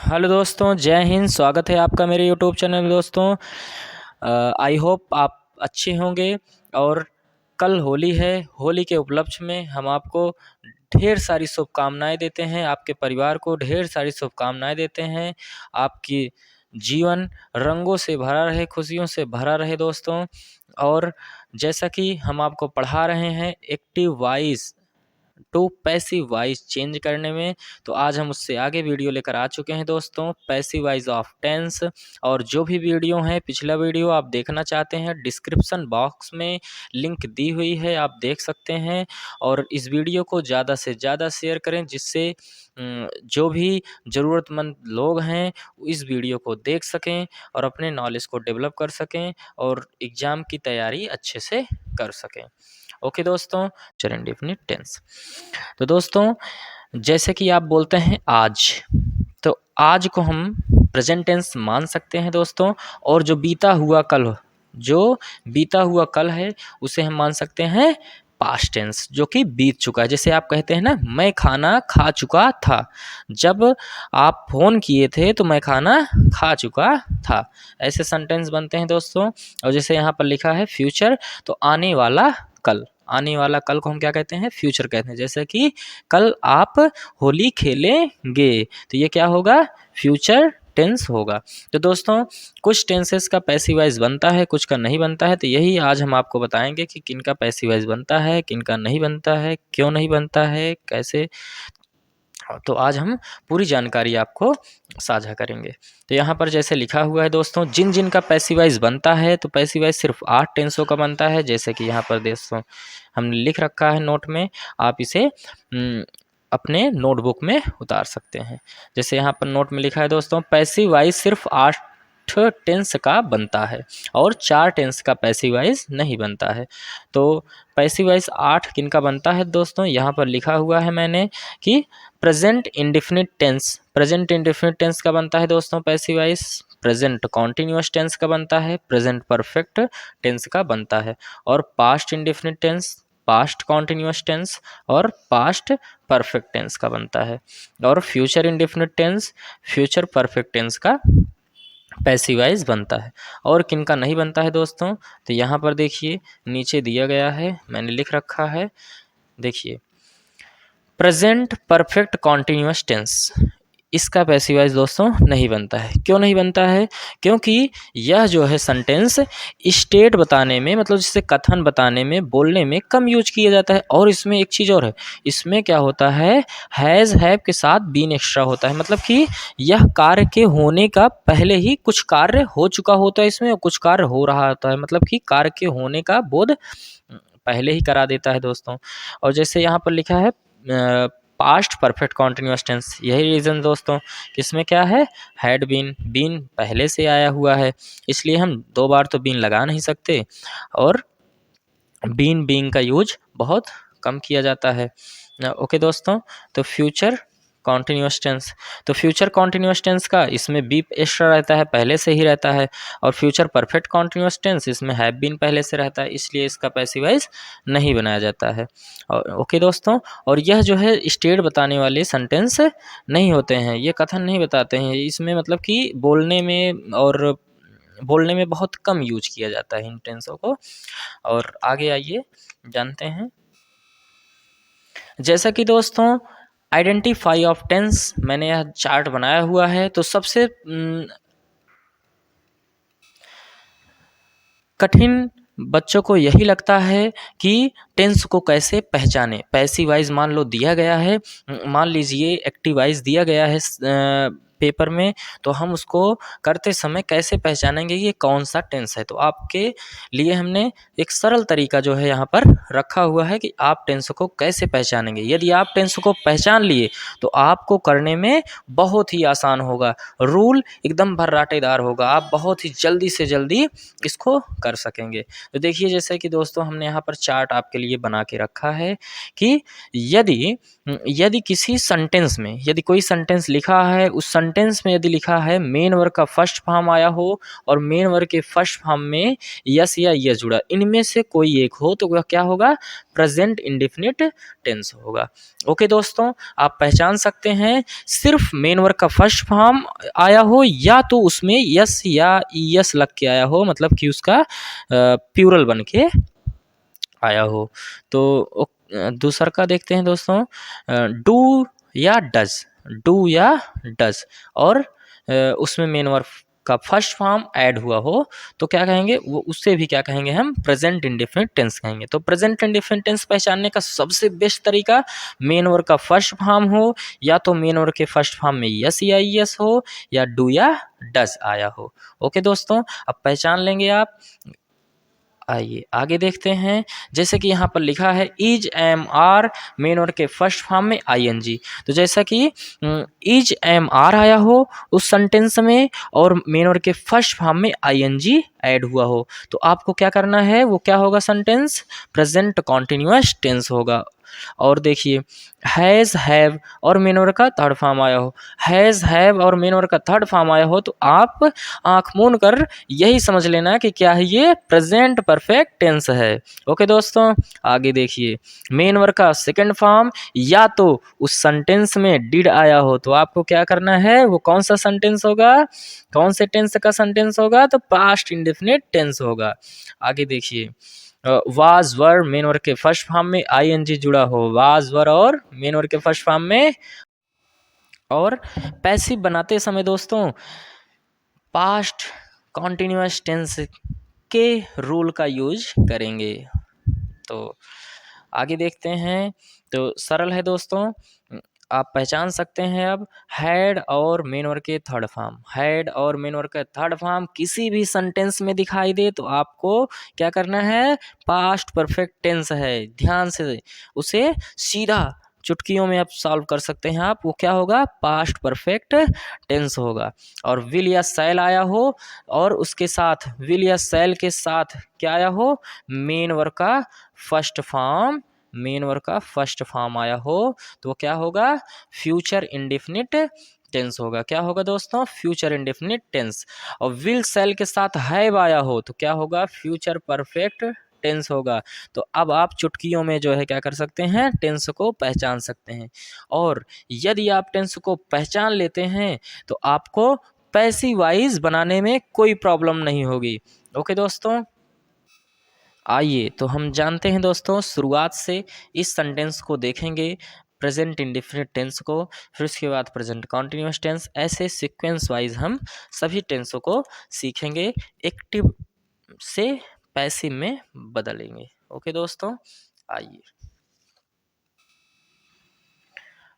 Hello दोस्तों, जय हिंद। स्वागत है आपका मेरे यूट्यूब चैनल में दोस्तों। आई होप आप अच्छे होंगे। और कल होली है। होली के उपलक्ष्य में हम आपको ढेर सारी शुभकामनाएं देते हैं, आपके परिवार को ढेर सारी शुभकामनाएं देते हैं। आपकी जीवन रंगों से भरा रहे, खुशियों से भरा रहे दोस्तों। और जैसा कि हम आपको पढ़ा रहे हैं active voice to passive voice change करने में, तो आज हम उससे आगे वीडियो लेकर आ चुके हैं दोस्तों, पैसिव वॉइस ऑफ टेंस। और जो भी वीडियो है, पिछला वीडियो आप देखना चाहते हैं, डिस्क्रिप्शन बॉक्स में लिंक दी हुई है, आप देख सकते हैं। और इस वीडियो को ज़्यादा से ज़्यादा शेयर करें, जिससे जो भी ज़रूरतमंद लोग हैं इस वीडियो को देख सकें और अपने नॉलेज को डेवलप कर सकें और एग्ज़ाम की तैयारी अच्छे से कर सकें। ओके दोस्तों, फ्यूचर इंडेफिनिट टेंस। तो दोस्तों, जैसे कि आप बोलते हैं आज, तो आज को हम प्रेजेंट टेंस मान सकते हैं दोस्तों। और जो बीता हुआ कल है उसे हम मान सकते हैं पास्ट टेंस, जो कि बीत चुका है। जैसे आप कहते हैं ना, मैं खाना खा चुका था। जब आप फ़ोन किए थे तो मैं खाना खा चुका था। ऐसे सेंटेंस बनते हैं दोस्तों। और जैसे यहाँ पर लिखा है फ्यूचर, तो आने वाला कल। आने वाला कल को हम क्या कहते हैं? फ्यूचर कहते हैं। जैसे कि कल आप होली खेलेंगे, तो ये क्या होगा? फ्यूचर टेंस होगा। तो दोस्तों, कुछ टेंसेस का पैसिव वॉइस बनता है, कुछ का नहीं बनता है। तो यही आज हम आपको बताएंगे कि किन का पैसिव वॉइस बनता है, किन का नहीं बनता है, क्यों नहीं बनता है, कैसे। तो आज हम पूरी जानकारी आपको साझा करेंगे। तो यहाँ पर जैसे लिखा हुआ है दोस्तों, जिन जिन का पैसिव वॉइस बनता है, तो पैसिव वॉइस सिर्फ 8 टेंसों का बनता है। जैसे कि यहाँ पर दोस्तों हमने लिख रखा है नोट में, आप इसे अपने नोटबुक में उतार सकते हैं। जैसे यहाँ पर नोट में लिखा है दोस्तों, पैसिव वॉइस सिर्फ 8 टेंस का बनता है और 4 टेंस का पैसिव वॉइस नहीं बनता है। तो पैसिव वॉइस 8 किन का बनता है दोस्तों? यहाँ पर लिखा हुआ है मैंने कि present indefinite tense. Present indefinite tense का बनता है दोस्तों passive voice. Present continuous tense का बनता है। प्रेजेंट परफेक्ट टेंस का बनता है। और past indefinite tense, past continuous tense और पास्ट परफेक्ट टेंस का बनता है। और future indefinite tense, future perfect tense का पैसिव वॉइस बनता है। और किन का नहीं बनता है दोस्तों? तो यहाँ पर देखिए, नीचे दिया गया है, मैंने लिख रखा है, देखिए, प्रेजेंट परफेक्ट कॉन्टिन्यूअस टेंस, इसका पैसिव वॉइस दोस्तों नहीं बनता है। क्यों नहीं बनता है? क्योंकि यह जो है सेंटेंस स्टेट बताने में, मतलब जिससे कथन बताने में, बोलने में कम यूज किया जाता है। और इसमें एक चीज़ और है, इसमें क्या होता है, हैज़ हैव के साथ बीन एक्स्ट्रा होता है। मतलब कि यह कार्य के होने का पहले ही कुछ कार्य हो चुका होता है इसमें, और कुछ कार्य हो रहा होता है। मतलब कि कार्य के होने का बोध पहले ही करा देता है दोस्तों। और जैसे यहाँ पर लिखा है पास्ट परफेक्ट कॉन्टिन्यूअस टेंस, यही रीज़न दोस्तों, इसमें क्या है, हैड बीन, बीन पहले से आया हुआ है, इसलिए हम 2 बार तो बीन लगा नहीं सकते। और बीन बीइंग का यूज बहुत कम किया जाता है। ओके दोस्तों, तो फ्यूचर कॉन्टिन्यूअस टेंस, तो फ्यूचर कॉन्टिन्यूअस टेंस का इसमें बी एक्स्ट्रा रहता है, पहले से ही रहता है। और फ्यूचर परफेक्ट कॉन्टिन्यूअस टेंस, इसमें हैव बीन पहले से रहता है, इसलिए इसका पैसिव वॉइस नहीं बनाया जाता है। और ओके दोस्तों, और यह जो है स्टेट बताने वाले सेंटेंस नहीं होते हैं, ये कथन नहीं बताते हैं। इसमें मतलब कि बोलने में बहुत कम यूज किया जाता है इन टेंसों को। और आगे आइए जानते हैं। जैसा कि दोस्तों आइडेंटिफाई ऑफ टेंस, मैंने यह चार्ट बनाया हुआ है। तो सबसे कठिन बच्चों को यही लगता है कि टेंस को कैसे पहचाने। पैसिव वॉइस मान लो दिया गया है, मान लीजिए एक्टिव वॉइस दिया गया है पेपर में, तो हम उसको करते समय कैसे पहचानेंगे ये कौन सा टेंस है। तो आपके लिए हमने एक सरल तरीका जो है यहाँ पर रखा हुआ है कि आप टेंस को कैसे पहचानेंगे। यदि आप टेंस को पहचान लिए तो आपको करने में बहुत ही आसान होगा, रूल एकदम भर्राटेदार होगा, आप बहुत ही जल्दी से जल्दी इसको कर सकेंगे। तो देखिए, जैसे कि दोस्तों हमने यहाँ पर चार्ट आपके लिए बना के रखा है कि यदि किसी सेंटेंस में, यदि कोई सेंटेंस लिखा है, उस सेंटेंस में यदि लिखा है मेन वर्ब का फर्स्ट फॉर्म आया हो और मेन वर्ब के फर्स्ट फॉर्म में यस या यस जुड़ा, इनमें से कोई एक हो तो वह क्या होगा, प्रेजेंट इंडेफिनिट टेंस होगा। ओके दोस्तों, आप पहचान सकते हैं सिर्फ मेन वर्ब का फर्स्ट फॉर्म आया हो या तो उसमें यस या यस लग के आया हो, मतलब कि उसका प्लूरल बन के आया हो। तो दूसरा का देखते हैं दोस्तों, डू या डज, डू या डज और उसमें मेन वर्ब का फर्स्ट फॉर्म ऐड हुआ हो तो क्या कहेंगे, वो उससे भी क्या कहेंगे, हम प्रेजेंट इंडेफिनिट टेंस कहेंगे। तो प्रेजेंट इंडेफिनिट टेंस पहचानने का सबसे बेस्ट तरीका मेन वर्ब का फर्स्ट फॉर्म हो या तो मेन वर्ब के फर्स्ट फॉर्म में यस या यस हो या डू या डज आया हो। ओके दोस्तों, अब पहचान लेंगे आप। आइए आगे देखते हैं, जैसे कि यहाँ पर लिखा है is am are main verb के फर्स्ट फॉर्म में आईएनजी, तो जैसा कि इज एम आर आया हो उस सेंटेंस में और मेन वर्ब के फर्स्ट फॉर्म में आईएनजी ऐड हुआ हो तो आपको क्या करना है, वो क्या होगा, सेंटेंस प्रेजेंट कॉन्टिन्यूअस टेंस होगा। और देखिए हैज़ हैव और मेन वर्ब का थर्ड फॉर्म आया हो, हैज़ हैव और मेन वर्ब का थर्ड फॉर्म आया हो तो आप आंख मूंद कर यही समझ लेना कि क्या है, ये प्रेजेंट परफेक्ट टेंस है। ओके दोस्तों, आगे देखिए मेन वर्ब का सेकंड फॉर्म या तो उस सेंटेंस में डिड आया हो तो आपको क्या करना है, वो कौन सा सेंटेंस होगा, कौन से टेंस का सेंटेंस होगा, तो पास्ट इंडेफिनिट टेंस होगा। आगे देखिए वाज वर मेन वर्ब के फर्स्ट फॉर्म में आईएनजी जुड़ा हो, वाज वर और मेन वर्ब के फर्स्ट फॉर्म में। और पैसिव बनाते समय दोस्तों पास्ट कॉन्टिन्यूअस टेंस के रूल का यूज करेंगे। तो आगे देखते हैं, तो सरल है दोस्तों, आप पहचान सकते हैं अब हैड और मेन वर्ब के थर्ड फॉर्म, हैड और मेन वर्ब का थर्ड फॉर्म किसी भी सेंटेंस में दिखाई दे तो आपको क्या करना है, पास्ट परफेक्ट टेंस है, ध्यान से उसे सीधा चुटकियों में आप सॉल्व कर सकते हैं आप, वो क्या होगा, पास्ट परफेक्ट टेंस होगा। और विल या शैल आया हो और उसके साथ विल या शैल के साथ क्या आया हो, मेन वर्ब का फर्स्ट फॉर्म, मेन वर्ब का फर्स्ट फॉर्म आया हो तो वो क्या होगा, फ्यूचर इंडेफिनिट टेंस होगा। क्या होगा दोस्तों, फ्यूचर इंडेफिनिट टेंस। और विल शैल के साथ हैव आया हो तो क्या होगा, फ्यूचर परफेक्ट टेंस होगा। तो अब आप चुटकियों में जो है क्या कर सकते हैं, टेंस को पहचान सकते हैं। और यदि आप टेंस को पहचान लेते हैं तो आपको पैसिव वाइज बनाने में कोई प्रॉब्लम नहीं होगी। ओके दोस्तों, आइए तो हम जानते हैं दोस्तों, शुरुआत से इस सेंटेंस को देखेंगे, प्रेजेंट इंडेफिनिट टेंस को, फिर उसके बाद प्रेजेंट कॉन्टिन्यूअस टेंस, ऐसे सीक्वेंस वाइज हम सभी टेंसों को सीखेंगे, एक्टिव से पैसिव में बदलेंगे। ओके दोस्तों, आइए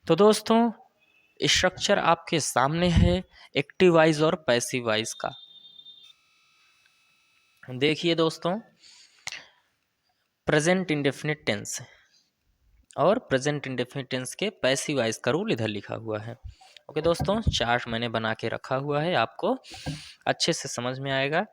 तो दोस्तों स्ट्रक्चर आपके सामने है एक्टिव वाइज और पैसिव वाइज का। देखिए दोस्तों, प्रेजेंट इंडेफिनिट टेंस और प्रेजेंट इंडेफिनिट टेंस के पैसिव वाइज का रूल इधर लिखा हुआ है। ओके दोस्तों, चार्ट मैंने बना के रखा हुआ है, आपको अच्छे से समझ में आएगा।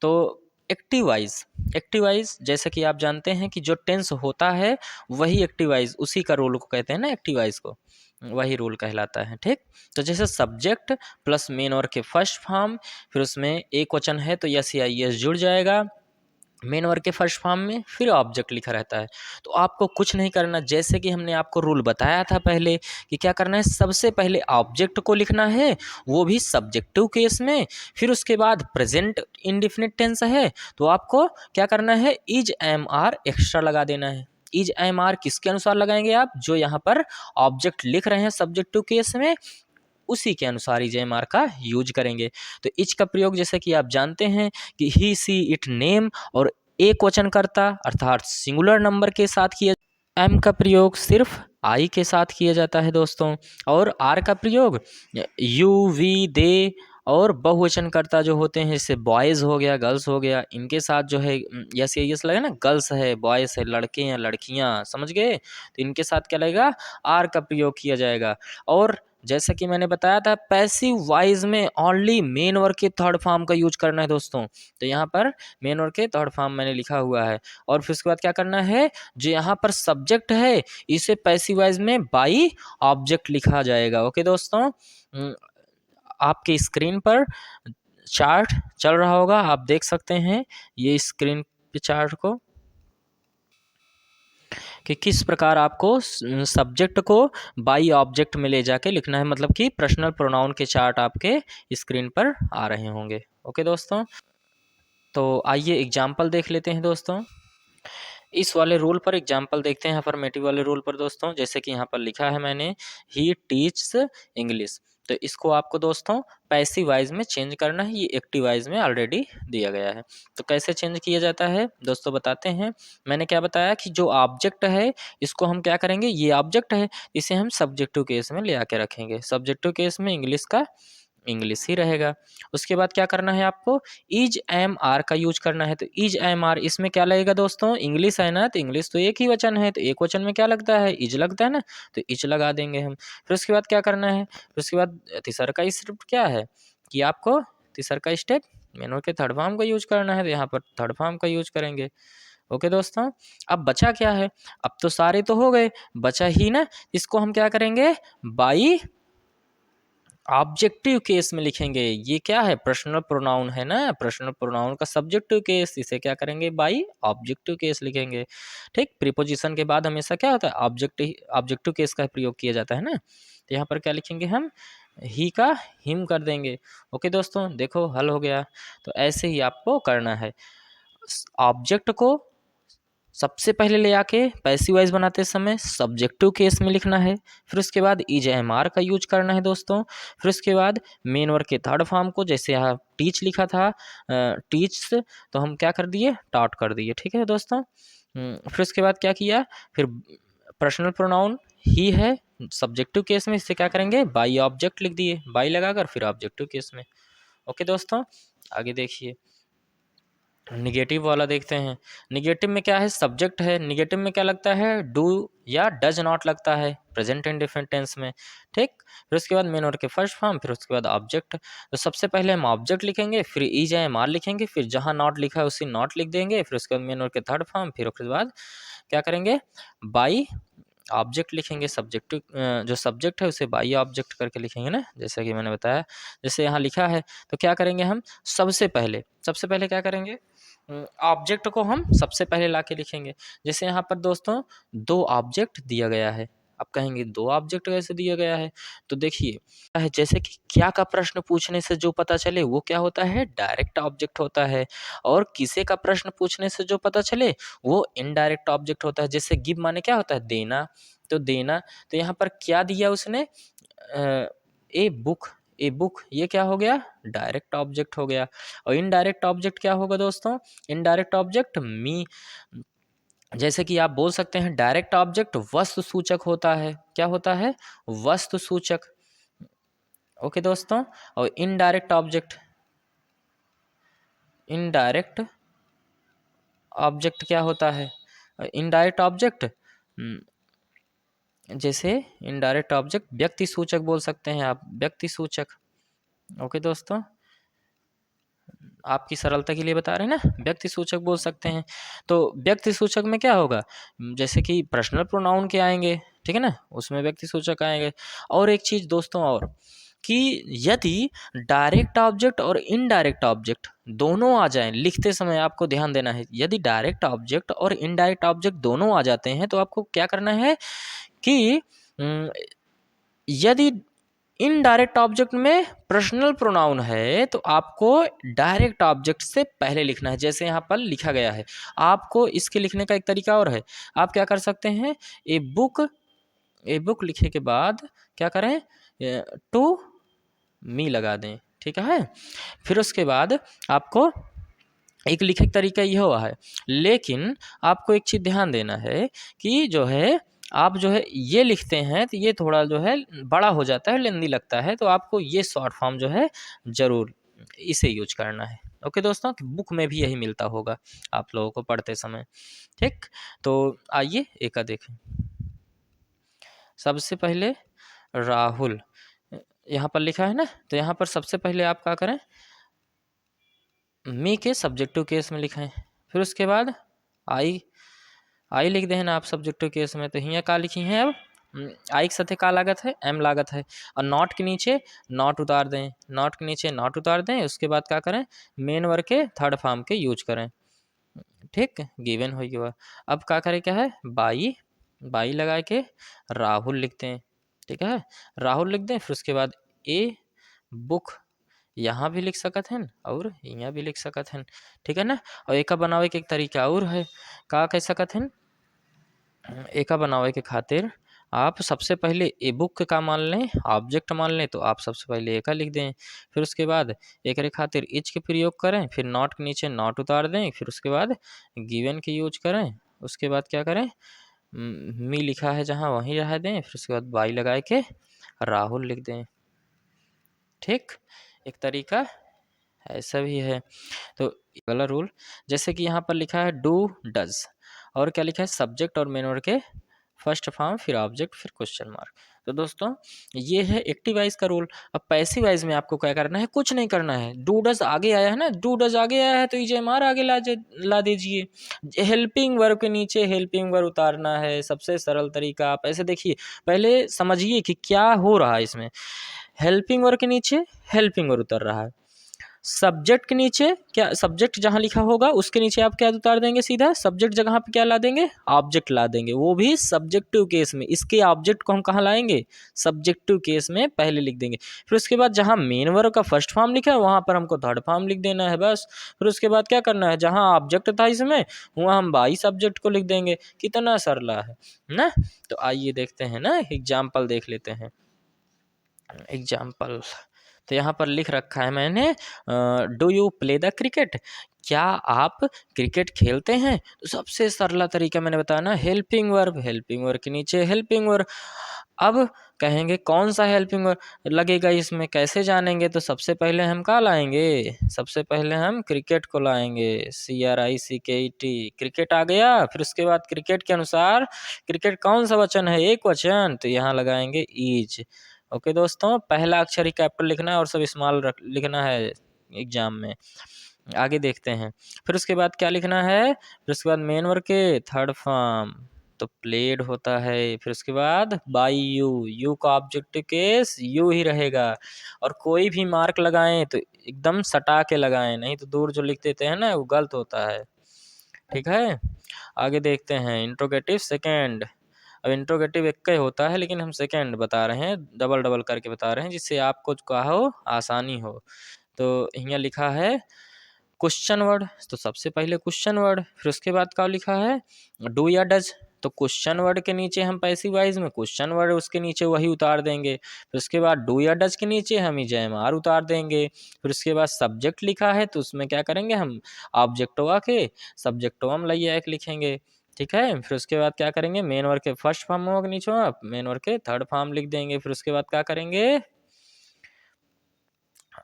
तो एक्टिव वाइज जैसे कि आप जानते हैं कि जो टेंस होता है वही एक्टिव वाइज, उसी का रूल को कहते हैं ना, एक्टिव वाइज को वही रूल कहलाता है। ठीक, तो जैसे सब्जेक्ट प्लस मेन वर्ब के फर्स्ट फॉर्म, फिर उसमें एक वचन है तो यस या यस जुड़ जाएगा मेन वर्ब के फर्स्ट फॉर्म में, फिर ऑब्जेक्ट लिखा रहता है। तो आपको कुछ नहीं करना, जैसे कि हमने आपको रूल बताया था पहले कि क्या करना है, सबसे पहले ऑब्जेक्ट को लिखना है, वो भी सब्जेक्टिव केस में, फिर उसके बाद प्रेजेंट इंडेफिनिट टेंस है तो आपको क्या करना है, इज एम आर एक्स्ट्रा लगा देना है। इज एम आर किसके अनुसार लगाएंगे आप, जो यहाँ पर ऑब्जेक्ट लिख रहे हैं सब्जेक्टिव केस में उसी के अनुसार इज एम आर का यूज करेंगे। तो इच का प्रयोग जैसे कि आप जानते हैं कि ही सी इट नेम और एक वचन करता अर्थात सिंगुलर नंबर के साथ किया, एम का प्रयोग सिर्फ आई के साथ किया जाता है दोस्तों, और आर का प्रयोग यू वी दे और बहुवचन कर्ता जो होते हैं, जैसे बॉयज़ हो गया, गर्ल्स हो गया, इनके साथ जो है यस यस लगेगा ना, गर्ल्स है, बॉयज़ है, लड़के हैं, लड़कियां, समझ गए, तो इनके साथ क्या लगेगा, आर का प्रयोग किया जाएगा। और जैसा कि मैंने बताया था पैसिव वाइज में ओनली मेन वर्ब के थर्ड फॉर्म का यूज करना है दोस्तों, तो यहाँ पर मेन वर्ब के थर्ड फॉर्म मैंने लिखा हुआ है। और फिर उसके बाद क्या करना है, जो यहाँ पर सब्जेक्ट है इसे पैसिव वाइज में बाई ऑब्जेक्ट लिखा जाएगा। ओके दोस्तों, आपकी स्क्रीन पर चार्ट चल रहा होगा, आप देख सकते हैं ये स्क्रीन पे चार्ट को, कि किस प्रकार आपको सब्जेक्ट को बाई ऑब्जेक्ट में ले जाके लिखना है, मतलब कि पर्सनल प्रोनाउन के चार्ट आपके स्क्रीन पर आ रहे होंगे। ओके दोस्तों, तो आइए एग्जाम्पल देख लेते हैं दोस्तों। इस वाले रूल पर एग्जाम्पल देखते हैं, अफर्मेटिव वाले रूल पर दोस्तों। जैसे कि यहाँ पर लिखा है मैंने, ही टीच्स इंग्लिश, तो इसको आपको दोस्तों पैसिव वाइज में चेंज करना है, ये एक्टिव वाइज में ऑलरेडी दिया गया है। तो कैसे चेंज किया जाता है दोस्तों बताते हैं। मैंने क्या बताया कि जो ऑब्जेक्ट है इसको हम क्या करेंगे, ये ऑब्जेक्ट है, इसे हम सब्जेक्टिव केस में ले आके रखेंगे। सब्जेक्टिव केस में इंग्लिश का इंग्लिश ही रहेगा। उसके बाद क्या करना है आपको, इज एम आर का यूज करना है। तो इज एम आर इसमें क्या लगेगा दोस्तों, इंग्लिश है ना, तो इंग्लिश तो एक ही वचन है, तो एक वचन में क्या लगता है, इज लगता है ना, तो इज लगा देंगे हम। फिर उसके बाद क्या करना है, फिर उसके बाद तीसरा का स्टेप क्या है कि आपको तीसरा का स्टेप मेन के थर्ड फॉर्म का यूज करना है, तो यहाँ पर थर्ड फॉर्म का यूज करेंगे। ओके दोस्तों, अब बचा क्या है, अब तो सारे तो हो गए, बचा ही ना, इसको हम क्या करेंगे, बाई ऑब्जेक्टिव केस में लिखेंगे। ये क्या है, पर्सनल प्रोनाउन है ना, पर्सनल प्रोनाउन का सब्जेक्टिव केस, इसे क्या करेंगे, बाई ऑब्जेक्टिव केस लिखेंगे। ठीक, प्रीपोजिशन के बाद हमेशा क्या होता है, ऑब्जेक्टिव केस का प्रयोग किया जाता है ना। तो यहाँ पर क्या लिखेंगे हम, ही का हिम कर देंगे। ओके दोस्तों, देखो हल हो गया। तो ऐसे ही आपको करना है, ऑब्जेक्ट को सबसे पहले ले आके पैसिव वॉइस बनाते समय सब्जेक्टिव केस में लिखना है। फिर उसके बाद इज एम आर का यूज करना है दोस्तों। फिर उसके बाद मेन वर्ब के थर्ड फॉर्म को, जैसे यहाँ टीच लिखा था, टीच, तो हम क्या कर दिए, टॉट कर दिए। ठीक है दोस्तों, फिर उसके बाद क्या किया, फिर पर्सनल प्रोनाउन ही है सब्जेक्टिव केस में, इससे क्या करेंगे, बाई ऑब्जेक्ट लिख दिए, बाई लगाकर फिर ऑब्जेक्टिव केस में। ओके दोस्तों, आगे देखिए निगेटिव वाला देखते हैं। निगेटिव में क्या है, सब्जेक्ट है, निगेटिव में क्या लगता है, डू या डज नॉट लगता है प्रेजेंट इंडेफिनिट टेंस में। ठीक, फिर उसके बाद मेन वर्ब के फर्स्ट फॉर्म, फिर उसके बाद ऑब्जेक्ट। तो सबसे पहले हम ऑब्जेक्ट लिखेंगे, फिर इज एम आर लिखेंगे, फिर जहां नॉट लिखा है उसी नॉट लिख देंगे, फिर उसके बाद मेन वर्ब के थर्ड फॉर्म, फिर उसके बाद क्या करेंगे, बाई ऑब्जेक्ट लिखेंगे। सब्जेक्ट जो सब्जेक्ट है उसे बाई ऑब्जेक्ट करके लिखेंगे ना, जैसा कि मैंने बताया। जैसे यहाँ लिखा है, तो क्या करेंगे हम, सबसे पहले क्या करेंगे, ऑब्जेक्ट को हम सबसे पहले लाके लिखेंगे। जैसे यहाँ पर दोस्तों दो ऑब्जेक्ट दिया गया है, आप कहेंगे दो ऑब्जेक्ट कैसे दिया गया है, तो देखिए है, जैसे कि क्या का प्रश्न पूछने से जो पता चले वो क्या होता है, डायरेक्ट ऑब्जेक्ट होता है, और किसे का प्रश्न पूछने से जो पता चले वो इनडायरेक्ट ऑब्जेक्ट होता है। जैसे गिव माने क्या होता है, देना, तो देना, तो यहाँ पर क्या दिया उसने, ए बुक, ए बुक, ये क्या हो गया, डायरेक्ट ऑब्जेक्ट हो गया। और इनडायरेक्ट ऑब्जेक्ट क्या होगा दोस्तों, इनडायरेक्ट ऑब्जेक्ट मी, जैसे कि आप बोल सकते हैं डायरेक्ट ऑब्जेक्ट वस्तु सूचक होता है, क्या होता है, वस्तु सूचक। ओके दोस्तों, और इनडायरेक्ट ऑब्जेक्ट क्या होता है, इनडायरेक्ट ऑब्जेक्ट, जैसे इनडायरेक्ट ऑब्जेक्ट व्यक्ति सूचक बोल सकते हैं आप, व्यक्ति सूचक। ओके दोस्तों, आपकी सरलता के लिए बता रहे हैं ना, व्यक्ति सूचक बोल सकते हैं। तो व्यक्ति सूचक में क्या होगा, जैसे कि पर्सनल प्रोनाउन के आएंगे, ठीक है ना, उसमें व्यक्ति सूचक आएंगे। और एक चीज दोस्तों और, कि यदि डायरेक्ट ऑब्जेक्ट और इनडायरेक्ट ऑब्जेक्ट दोनों आ जाएं, लिखते समय आपको ध्यान देना है, यदि डायरेक्ट ऑब्जेक्ट और इनडायरेक्ट ऑब्जेक्ट दोनों आ जाते हैं तो आपको क्या करना है कि यदि इनडायरेक्ट ऑब्जेक्ट में पर्सनल प्रोनाउन है तो आपको डायरेक्ट ऑब्जेक्ट से पहले लिखना है, जैसे यहाँ पर लिखा गया है। आपको इसके लिखने का एक तरीका और है, आप क्या कर सकते हैं, ए बुक लिखे के बाद क्या करें, टू मी लगा दें, ठीक है। फिर उसके बाद आपको एक लिखे तरीका यह हुआ है, लेकिन आपको एक चीज़ ध्यान देना है कि जो है आप जो है ये लिखते हैं तो ये थोड़ा जो है बड़ा हो जाता है, लेंदी लगता है, तो आपको ये शॉर्ट फॉर्म जो है ज़रूर इसे यूज करना है। ओके दोस्तों, बुक में भी यही मिलता होगा आप लोगों को पढ़ते समय। ठीक, तो आइए एक देखें। सबसे पहले राहुल यहाँ पर लिखा है ना, तो यहाँ पर सबसे पहले आप क्या करें, मी के सब्जेक्टिव केस में लिखें। फिर उसके बाद आई लिख दें ना आप सब्जेक्टिव केस में, तो यहाँ क्या लिखी हैं अब, आई के साथ का लागत है, एम लागत है, और नॉट के नीचे नॉट उतार दें, नॉट के नीचे नॉट उतार दें। उसके बाद क्या करें, मेन वर्ग के थर्ड फॉर्म के यूज करें। ठीक, गिवन हो गया। अब क्या करें, क्या है, बाई, बाई लगा के राहुल लिखते हैं। ठीक है, राहुल लिख दें। फिर उसके बाद ए बुक यहाँ भी लिख सकत हैं और यहाँ भी लिख सकत हैं। ठीक है ना। और एका बनावे के एक तरीका और है, का कह सकत हैं, एका बनावे के खातिर आप सबसे पहले ए बुक का मान लें, ऑब्जेक्ट मान लें, तो आप सबसे पहले एका लिख दें। फिर उसके बाद एक रे खातिर इच के प्रयोग करें, फिर नॉट के नीचे नॉट उतार दें। फिर उसके बाद गिवन के यूज करें। उसके बाद क्या करें, मी लिखा है जहाँ वहीं रह दें। फिर उसके बाद बाई लगा के राहुल लिख दें। ठीक, एक तरीका ऐसा भी है। तो अगला रूल, जैसे कि यहाँ पर लिखा है डू डज, और क्या लिखा है, सब्जेक्ट और मेन वर्ब के फर्स्ट फॉर्म, फिर ऑब्जेक्ट, फिर क्वेश्चन मार्क। तो दोस्तों ये है एक्टिव वाइज का रूल। अब पैसिव वाइज में आपको क्या करना है, कुछ नहीं करना है। डू डज आगे आया है ना, डू डज आगे आया है तो ईजेएमआर आगे ला दीजिए। हेल्पिंग वर्ब के नीचे हेल्पिंग वर्ब उतारना है, सबसे सरल तरीका। आप ऐसे देखिए, पहले समझिए कि क्या हो रहा है इसमें। हेल्पिंग वर्ब के नीचे हेल्पिंग वर्ब उतर रहा है, सब्जेक्ट के नीचे क्या, सब्जेक्ट जहां लिखा होगा उसके नीचे आप क्या उतार देंगे, सीधा सब्जेक्ट जगह पे क्या ला देंगे, ऑब्जेक्ट ला देंगे, वो भी सब्जेक्टिव केस में। इसके ऑब्जेक्ट को हम कहाँ लाएंगे, सब्जेक्टिव केस में पहले लिख देंगे। फिर उसके बाद जहां मेन वर्ब का फर्स्ट फॉर्म लिखा है वहां पर हमको थर्ड फॉर्म लिख देना है बस। फिर उसके बाद क्या करना है, जहां ऑब्जेक्ट था इसमें वहां हम बाई सब्जेक्ट को लिख देंगे। कितना सरल है ना। तो आइए देखते हैं ना, एग्जाम्पल देख लेते हैं। एग्जाम्पल तो यहाँ पर लिख रखा है मैंने, do you play the cricket, क्या आप क्रिकेट खेलते हैं। तो सबसे सरला तरीका मैंने बताया ना, हेल्पिंग वर्ब, हेल्पिंग वर्ब के नीचे हेल्पिंग वर्ब। अब कहेंगे कौन सा हेल्पिंग वर्ब लगेगा इसमें, कैसे जानेंगे, तो सबसे पहले हम क्या लाएंगे, सबसे पहले हम क्रिकेट को लाएंगे, CRICKET, क्रिकेट आ गया। फिर उसके बाद क्रिकेट के अनुसार क्रिकेट कौन सा वचन है, एक वचन, तो यहाँ लगाएंगे इज। ओके दोस्तों, पहला अक्षर ही कैपिटल लिखना है और सब स्मॉल लिखना है एग्जाम में। आगे देखते हैं। फिर उसके बाद क्या लिखना है, फिर उसके बाद मेन वर्ब के थर्ड फॉर्म, तो प्लेड होता है। फिर उसके बाद बाई यू, यू का ऑब्जेक्टिव केस यू ही रहेगा। और कोई भी मार्क लगाएं तो एकदम सटा के लगाएं, नहीं तो दूर जो लिख देते हैं ना वो गलत होता है। ठीक है, आगे देखते हैं। इंट्रोगेटिव सेकेंड, अब इंट्रोगेटिव एक ही होता है लेकिन हम सेकेंड बता रहे हैं, डबल डबल करके बता रहे हैं जिससे आपको क्या हो, आसानी हो। तो यहाँ लिखा है क्वेश्चन वर्ड, तो सबसे पहले क्वेश्चन वर्ड। फिर उसके बाद क्या लिखा है, डू या डज, तो क्वेश्चन वर्ड के नीचे हम पैसिव वाइज में क्वेश्चन वर्ड उसके नीचे वही उतार देंगे। फिर उसके बाद डू या डज के नीचे हम IJMR उतार देंगे। फिर उसके बाद सब्जेक्ट लिखा है तो उसमें क्या करेंगे, हम ऑब्जेक्टवा के सब्जेक्टवा में लाइए एक लिखेंगे। ठीक है, फिर उसके बाद क्या करेंगे, मेन वर्ब के फर्स्ट फॉर्म होगा नीचे आप मेन वर्ब के थर्ड फॉर्म लिख देंगे। फिर उसके बाद क्या करेंगे,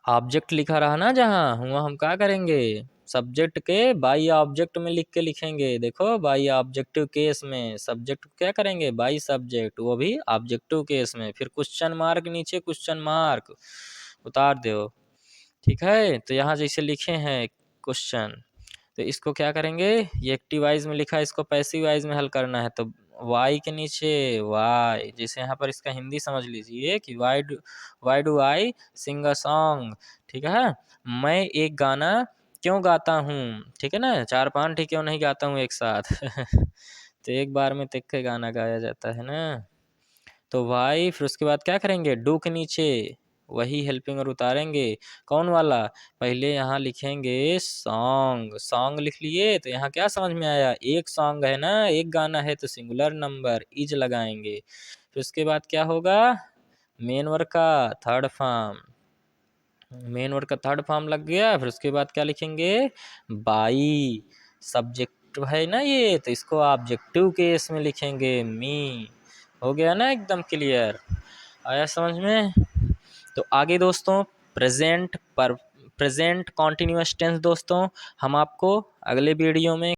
ऑब्जेक्ट लिखा रहा ना जहाँ, वहाँ हम क्या करेंगे, सब्जेक्ट के बाई ऑब्जेक्ट में लिख के लिखेंगे। देखो बाई ऑब्जेक्टिव केस में, सब्जेक्ट क्या करेंगे, बाई सब्जेक्ट, वो भी ऑब्जेक्टिव केस में। फिर क्वेश्चन मार्क नीचे क्वेश्चन मार्क उतार दो। ठीक है, तो यहाँ जैसे लिखे हैं क्वेश्चन, तो इसको क्या करेंगे, ये एक्टिव वाइज में लिखा है, इसको पैसिव वाइज में हल करना है। तो वाई के नीचे वाई, जैसे यहाँ पर इसका हिंदी समझ लीजिए कि why do I sing a song. ठीक है, मैं एक गाना क्यों गाता हूँ। ठीक है ना, 4-5 ठीक क्यों नहीं गाता हूँ एक साथ तो एक बार में तिक्के गाना गाया जाता है ना। तो वाई, फिर उसके बाद क्या करेंगे, डू के नीचे वही हेल्पिंग और उतारेंगे। कौन वाला, पहले यहाँ लिखेंगे सॉन्ग, सॉन्ग लिख लिए तो यहाँ क्या समझ में आया, एक सॉन्ग है ना, एक गाना है तो सिंगुलर नंबर इज लगाएंगे। फिर उसके बाद क्या होगा, मेन वर्ब का थर्ड फॉर्म, मेन वर्ब का थर्ड फॉर्म लग गया। फिर उसके बाद क्या लिखेंगे, बाई सब्जेक्ट है ना ये, तो इसको ऑब्जेक्टिव केस में लिखेंगे, मी। हो गया ना एकदम क्लियर, आया समझ में। तो आगे दोस्तों प्रेजेंट कॉन्टिन्यूअस टेंस दोस्तों हम आपको अगले वीडियो में